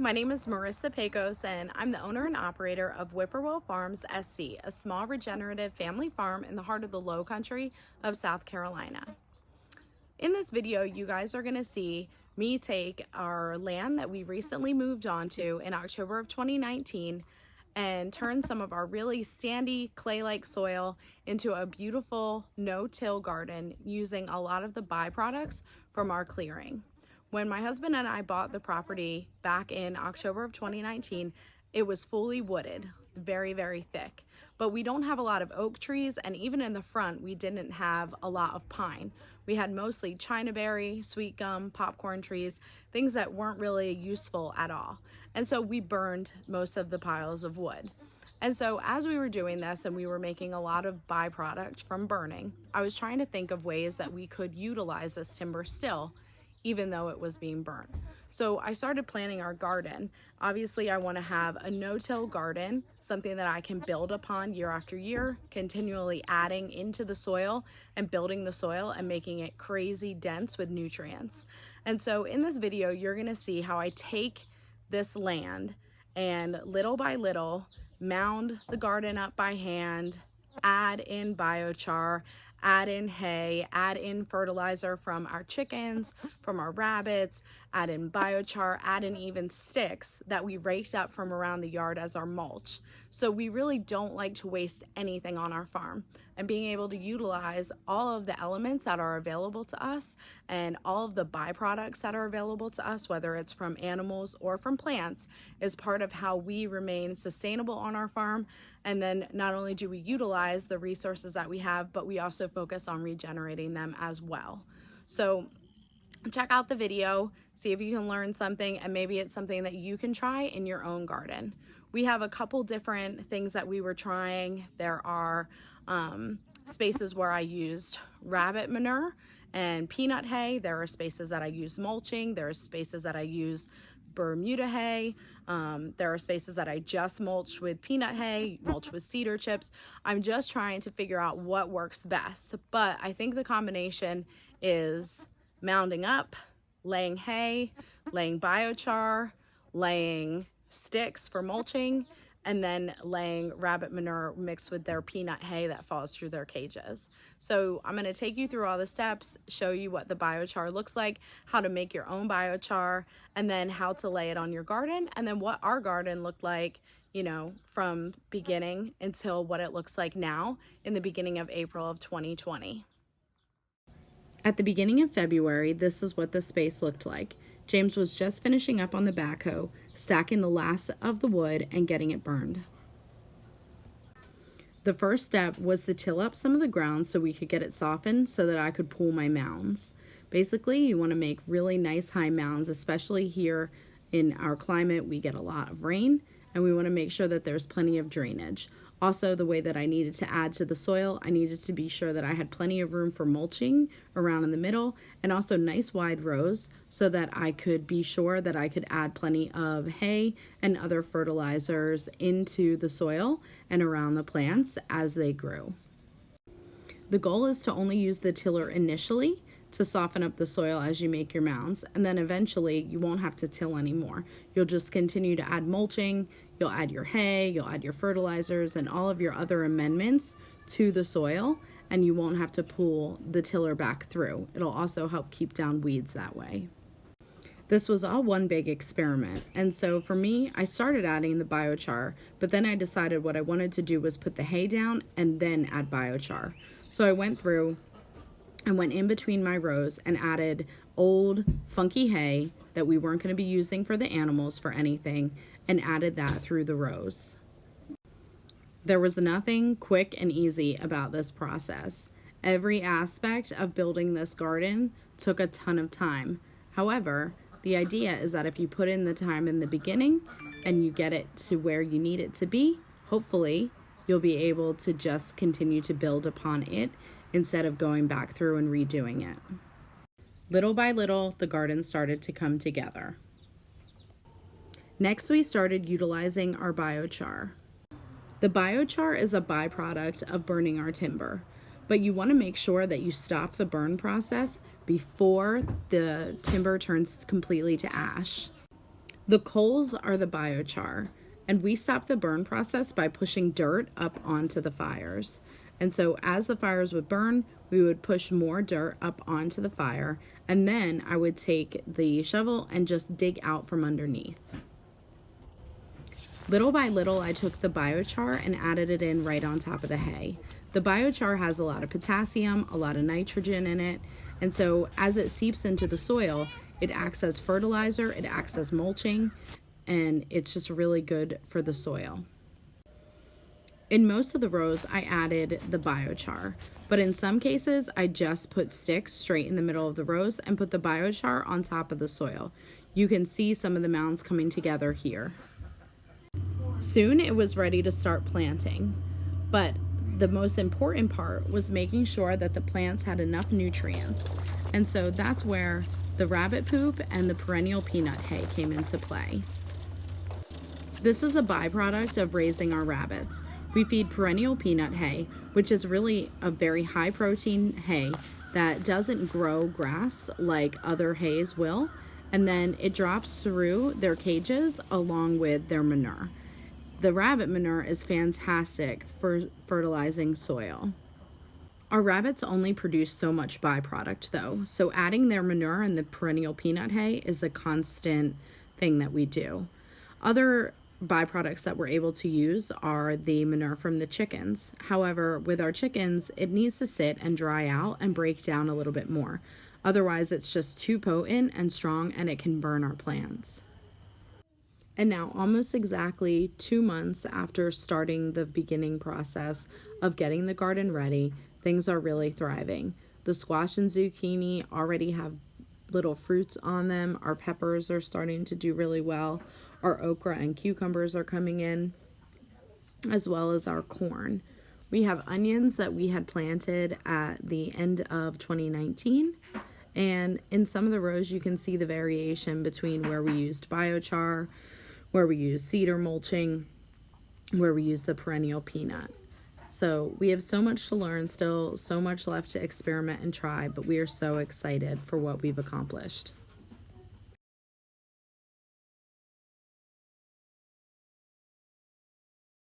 my name is Marissa Pecos and I'm the owner and operator of Whippoorwill Farms SC, a small regenerative family farm in the heart of the Lowcountry of South Carolina. In this video, you guys are going to see me take our land that we recently moved onto in October of 2019 and turn some of our really sandy clay-like soil into a beautiful no-till garden using a lot of the byproducts from our clearing. When my husband and I bought the property back in October of 2019, it was fully wooded, very, very thick. But we don't have a lot of oak trees, and even in the front, we didn't have a lot of pine. We had mostly chinaberry, sweet gum, popcorn trees, things that weren't really useful at all. And so we burned most of the piles of wood. And so as we were doing this and we were making a lot of byproduct from burning, I was trying to think of ways that we could utilize this timber still, even though it was being burnt. So I started planning our garden. Obviously, I want to have a no-till garden, something that I can build upon year after year, continually adding into the soil and building the soil and making it crazy dense with nutrients. And so in this video, you're going to see how I take this land and little by little mound the garden up by hand, add in biochar, add in hay, add in fertilizer from our chickens, from our rabbits, add in biochar, add in even sticks that we raked up from around the yard as our mulch. So we really don't like to waste anything on our farm, and being able to utilize all of the elements that are available to us and all of the byproducts that are available to us, whether it's from animals or from plants, is part of how we remain sustainable on our farm. And then not only do we utilize the resources that we have, but we also focus on regenerating them as well. So check out the video, see if you can learn something, and maybe it's something that you can try in your own garden. We have a couple different things that we were trying. There are spaces where I used rabbit manure and peanut hay. There are spaces that I use mulching. There are spaces that I use Bermuda hay. There are spaces that I just mulched with peanut hay, mulched with cedar chips. I'm just trying to figure out what works best. But I think the combination is mounding up, laying hay, laying biochar, laying sticks for mulching, and then laying rabbit manure mixed with their peanut hay that falls through their cages. So I'm going to take you through all the steps, show you what the biochar looks like, how to make your own biochar, and then how to lay it on your garden, and then what our garden looked like, you know, from beginning until what it looks like now in the beginning of April of 2020. At the beginning of February, this is what the space looked like. James was just finishing up on the backhoe, stacking the last of the wood and getting it burned. The first step was to till up some of the ground so we could get it softened so that I could pool my mounds. Basically, you want to make really nice high mounds, especially here in our climate. We get a lot of rain, and we want to make sure that there's plenty of drainage. Also, the way that I needed to add to the soil, I needed to be sure that I had plenty of room for mulching around in the middle, and also nice wide rows so that I could be sure that I could add plenty of hay and other fertilizers into the soil and around the plants as they grew. The goal is to only use the tiller initially to soften up the soil as you make your mounds, and then eventually you won't have to till anymore. You'll just continue to add mulching, you'll add your hay, you'll add your fertilizers and all of your other amendments to the soil, and you won't have to pull the tiller back through. It'll also help keep down weeds that way. This was all one big experiment, and so for me, I started adding the biochar, but then I decided what I wanted to do was put the hay down and then add biochar. So I went through and went in between my rows and added old funky hay that we weren't going to be using for the animals for anything, and added that through the rows. There was nothing quick and easy about this process. Every aspect of building this garden took a ton of time. However, the idea is that if you put in the time in the beginning and you get it to where you need it to be, hopefully you'll be able to just continue to build upon it instead of going back through and redoing it. Little by little, the garden started to come together. Next, we started utilizing our biochar. The biochar is a byproduct of burning our timber, but you want to make sure that you stop the burn process before the timber turns completely to ash. The coals are the biochar, and we stop the burn process by pushing dirt up onto the fires. And so as the fires would burn, we would push more dirt up onto the fire, and then I would take the shovel and just dig out from underneath. Little by little, I took the biochar and added it in right on top of the hay. The biochar has a lot of potassium, a lot of nitrogen in it, and so as it seeps into the soil, it acts as fertilizer, it acts as mulching, and it's just really good for the soil. In most of the rows, I added the biochar, but in some cases, I just put sticks straight in the middle of the rows and put the biochar on top of the soil. You can see some of the mounds coming together here. Soon it was ready to start planting, but the most important part was making sure that the plants had enough nutrients, and so that's where the rabbit poop and the perennial peanut hay came into play. This is a byproduct of raising our rabbits. We feed perennial peanut hay, which is really a very high protein hay that doesn't grow grass like other hays will, and then it drops through their cages along with their manure. The rabbit manure is fantastic for fertilizing soil. Our rabbits only produce so much byproduct though, so adding their manure in the perennial peanut hay is a constant thing that we do. Other byproducts that we're able to use are the manure from the chickens. However, with our chickens, it needs to sit and dry out and break down a little bit more. Otherwise, it's just too potent and strong and it can burn our plants. And now, almost exactly 2 months after starting the beginning process of getting the garden ready, things are really thriving. The squash and zucchini already have little fruits on them. Our peppers are starting to do really well. Our okra and cucumbers are coming in, as well as our corn. We have onions that we had planted at the end of 2019. And in some of the rows, you can see the variation between where we used biochar, where we use cedar mulching, where we use the perennial peanut. So we have so much to learn, still so much left to experiment and try, but we are so excited for what we've accomplished.